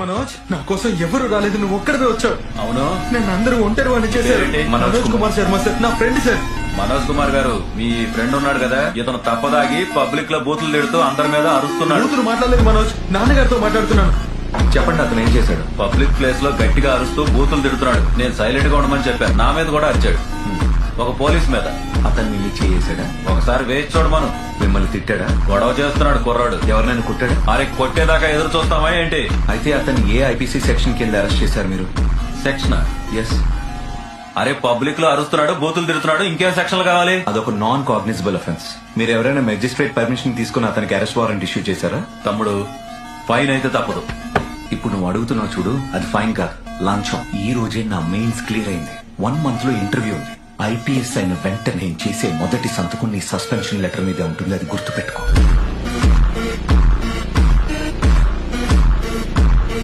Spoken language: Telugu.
మనోజ్, నా కోసం ఎవరు రాలేదు, నువ్వు ఒక్కడివే వచ్చావు. అవును, నన్ను అందరూ ఒంటరి వాడిని చేశారు. మనోజ్ కుమార్ శర్మ సార్, నా ఫ్రెండ్ సార్. మనోజ్ కుమార్ గారు, మీ ఫ్రెండ్ ఉన్నాడు కదా, ఇతను తప్పదాగి పబ్లిక్ లో బూతులు తిడుతూ అందరి మీద అరుస్తున్నాడు. కూతురు మాట్లాడలేదు మనోజ్, నాన్నగారితో మాట్లాడుతున్నాను. చెప్పండి, అతను ఏం చేశాడు? పబ్లిక్ ప్లేస్ లో గట్టిగా అరుస్తూ బూతులు తిడుతున్నాడు. నేను సైలెంట్ గా ఉండమని చెప్పాను, నా మీద కూడా అరిచాడు. ఒక పోలీస్ మీద. అతన్ని ఇల్లు చేసాడా? ఒకసారి వేసి చూడమను. మిమ్మల్ని తిట్టాడా? గొడవ చేస్తున్నాడు కుర్రాడు. ఎవరినైనా కుట్టాడా? అరే, కొట్టేదాకా ఎదురు చూస్తామా ఏంటి? అయితే అతన్ని ఏ ఐపీసీ సెక్షన్ కింద అరెస్ట్ చేశారు మీరు? సెక్షన్? ఎస్. అరే, పబ్లిక్ లో అరుస్తున్నాడు, బూతులు తిడుతున్నాడు, ఇంకేం సెక్షన్లు కావాలి? అదొక నాన్ కాగ్నిజబుల్ అఫెన్స్. మీరు ఎవరైనా మెజిస్ట్రేట్ పర్మిషన్ తీసుకుని అతనికి అరెస్ట్ వారెంట్ ఇష్యూ చేశారా? తమ్ముడు, ఫైన్ అయితే తప్పదు. ఇప్పుడు నువ్వు అడుగుతున్నావు చూడు, అది ఫైన్ కాదు, లంచం. ఈ రోజే నా మెయిన్స్ క్లియర్ అయింది. 1 month లో ఇంటర్వ్యూ ఉంది. ఐపీఎస్ అయిన వెంటనే నేను చేసే మొదటి సంతకం నీ సస్పెన్షన్ లెటర్ మీద ఉంటుంది, అది గుర్తుపెట్టుకో.